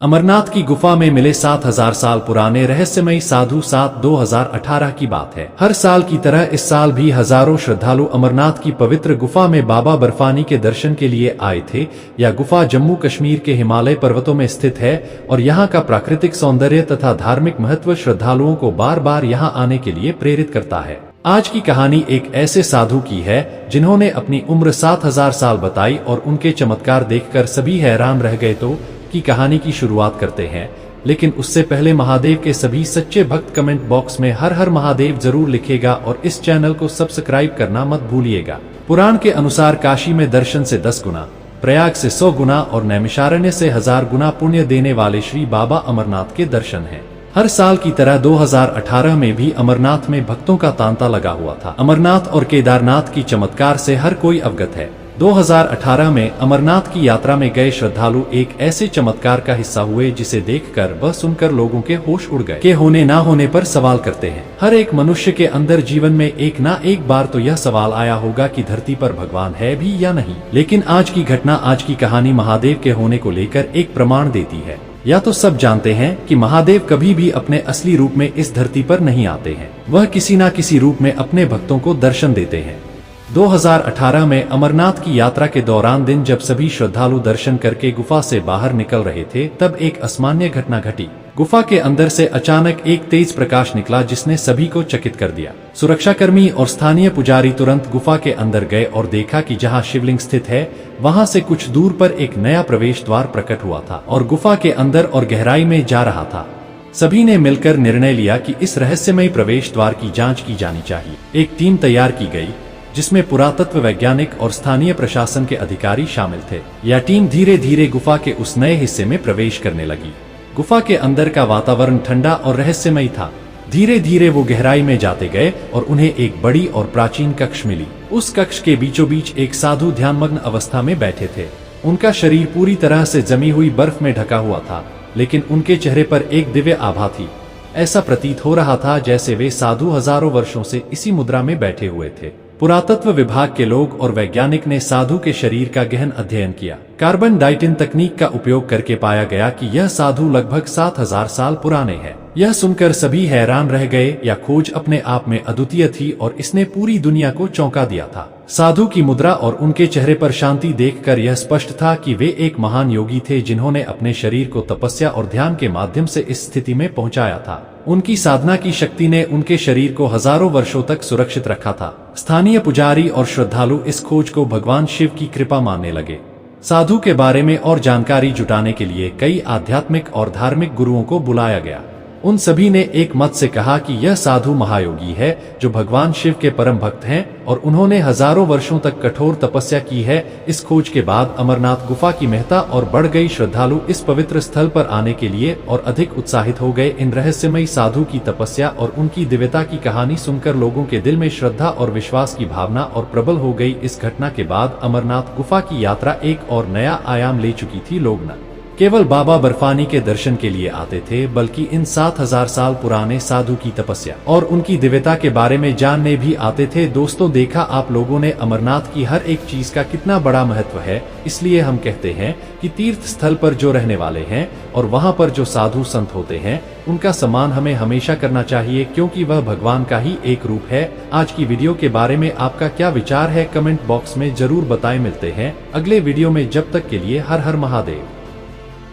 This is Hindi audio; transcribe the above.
अमरनाथ की गुफा में मिले 7000 साल पुराने रहस्यमयी साधु 7/2018 की बात है। हर साल की तरह इस साल भी हजारों श्रद्धालु अमरनाथ की पवित्र गुफा में बाबा बर्फानी के दर्शन के लिए आए थे। यह गुफा जम्मू कश्मीर के हिमालय पर्वतों में स्थित है और यहाँ का प्राकृतिक सौंदर्य तथा धार्मिक महत्व श्रद्धालुओं को बार बार यहाँ आने के लिए प्रेरित करता है। आज की कहानी एक ऐसे साधु की है जिन्होंने अपनी उम्र 7000 साल बताई और उनके चमत्कार देखकर सभी हैरान रह गए। तो की कहानी की शुरुआत करते हैं, लेकिन उससे पहले महादेव के सभी सच्चे भक्त कमेंट बॉक्स में हर हर महादेव जरूर लिखेगा और इस चैनल को सब्सक्राइब करना मत भूलिएगा। पुराण के अनुसार काशी में दर्शन से 10 गुना, प्रयाग से 100 गुना और नैमिषारण्य से 1000 गुना पुण्य देने वाले श्री बाबा अमरनाथ के दर्शन हैं। हर साल की तरह 2018 में भी अमरनाथ में भक्तों का तांता लगा हुआ था। अमरनाथ और केदारनाथ की चमत्कार से हर कोई अवगत है। 2018 में अमरनाथ की यात्रा में गए श्रद्धालु एक ऐसे चमत्कार का हिस्सा हुए जिसे देखकर व सुनकर लोगों के होश उड़ गए। के होने ना होने पर सवाल करते हैं। हर एक मनुष्य के अंदर जीवन में एक ना एक बार तो यह सवाल आया होगा कि धरती पर भगवान है भी या नहीं। लेकिन आज की घटना, आज की कहानी महादेव के होने को लेकर एक प्रमाण देती है। या तो सब जानते हैं कि महादेव कभी भी अपने असली रूप में इस धरती पर नहीं आते हैं, वह किसी न किसी रूप में अपने भक्तों को दर्शन देते हैं। 2018 में अमरनाथ की यात्रा के दौरान दिन जब सभी श्रद्धालु दर्शन करके गुफा से बाहर निकल रहे थे, तब एक असामान्य घटना घटी। गुफा के अंदर से अचानक एक तेज प्रकाश निकला जिसने सभी को चकित कर दिया। सुरक्षाकर्मी और स्थानीय पुजारी तुरंत गुफा के अंदर गए और देखा कि जहां शिवलिंग स्थित है वहां से कुछ दूर पर एक नया प्रवेश द्वार प्रकट हुआ था और गुफा के अंदर और गहराई में जा रहा था। सभी ने मिलकर निर्णय लिया कि इस रहस्यमयी प्रवेश द्वार की जांच की जानी चाहिए। एक टीम तैयार की गई जिसमें पुरातत्व वैज्ञानिक और स्थानीय प्रशासन के अधिकारी शामिल थे। यह टीम धीरे धीरे गुफा के उस नए हिस्से में प्रवेश करने लगी। गुफा के अंदर का वातावरण ठंडा और रहस्यमयी था। धीरे धीरे वो गहराई में जाते गए और उन्हें एक बड़ी और प्राचीन कक्ष मिली। उस कक्ष के बीचों बीच एक साधु ध्यानमग्न अवस्था में बैठे थे। उनका शरीर पूरी तरह से जमी हुई बर्फ में ढका हुआ था, लेकिन उनके चेहरे पर एक दिव्य आभा थी। ऐसा प्रतीत हो रहा था जैसे वे साधु हजारों वर्षों से इसी मुद्रा में बैठे हुए थे। पुरातत्व विभाग के लोग और वैज्ञानिक ने साधु के शरीर का गहन अध्ययन किया। कार्बन डाइटिंग तकनीक का उपयोग करके पाया गया कि यह साधु लगभग 7000 साल पुराने हैं। यह सुनकर सभी हैरान रह गए। यह खोज अपने आप में अद्वितीय थी और इसने पूरी दुनिया को चौंका दिया था। साधु की मुद्रा और उनके चेहरे पर शांति देखकर यह स्पष्ट था कि वे एक महान योगी थे जिन्होंने अपने शरीर को तपस्या और ध्यान के माध्यम से इस स्थिति में पहुंचाया था। उनकी साधना की शक्ति ने उनके शरीर को हजारों वर्षों तक सुरक्षित रखा था। स्थानीय पुजारी और श्रद्धालु इस खोज को भगवान शिव की कृपा मानने लगे। साधु के बारे में और जानकारी जुटाने के लिए कई आध्यात्मिक और धार्मिक गुरुओं को बुलाया गया। उन सभी ने एक मत से कहा कि यह साधु महायोगी है जो भगवान शिव के परम भक्त हैं और उन्होंने हजारों वर्षों तक कठोर तपस्या की है। इस खोज के बाद अमरनाथ गुफा की महत्ता और बढ़ गई। श्रद्धालु इस पवित्र स्थल पर आने के लिए और अधिक उत्साहित हो गए। इन रहस्यमयी साधु की तपस्या और उनकी दिव्यता की कहानी सुनकर लोगों के दिल में श्रद्धा और विश्वास की भावना और प्रबल हो गई। इस घटना के बाद अमरनाथ गुफा की यात्रा एक और नया आयाम ले चुकी थी। लोग न केवल बाबा बर्फानी के दर्शन के लिए आते थे, बल्कि इन 7000 साल पुराने साधु की तपस्या और उनकी दिव्यता के बारे में जानने भी आते थे। दोस्तों, देखा आप लोगों ने अमरनाथ की हर एक चीज का कितना बड़ा महत्व है। इसलिए हम कहते हैं कि तीर्थ स्थल पर जो रहने वाले हैं और वहां पर जो साधु संत होते हैं, उनका सम्मान हमें हमेशा करना चाहिए, क्योंकि वह भगवान का ही एक रूप है। आज की वीडियो के बारे में आपका क्या विचार है, कमेंट बॉक्स में जरूर बताएं। मिलते हैं अगले वीडियो में, जब तक के लिए हर हर महादेव।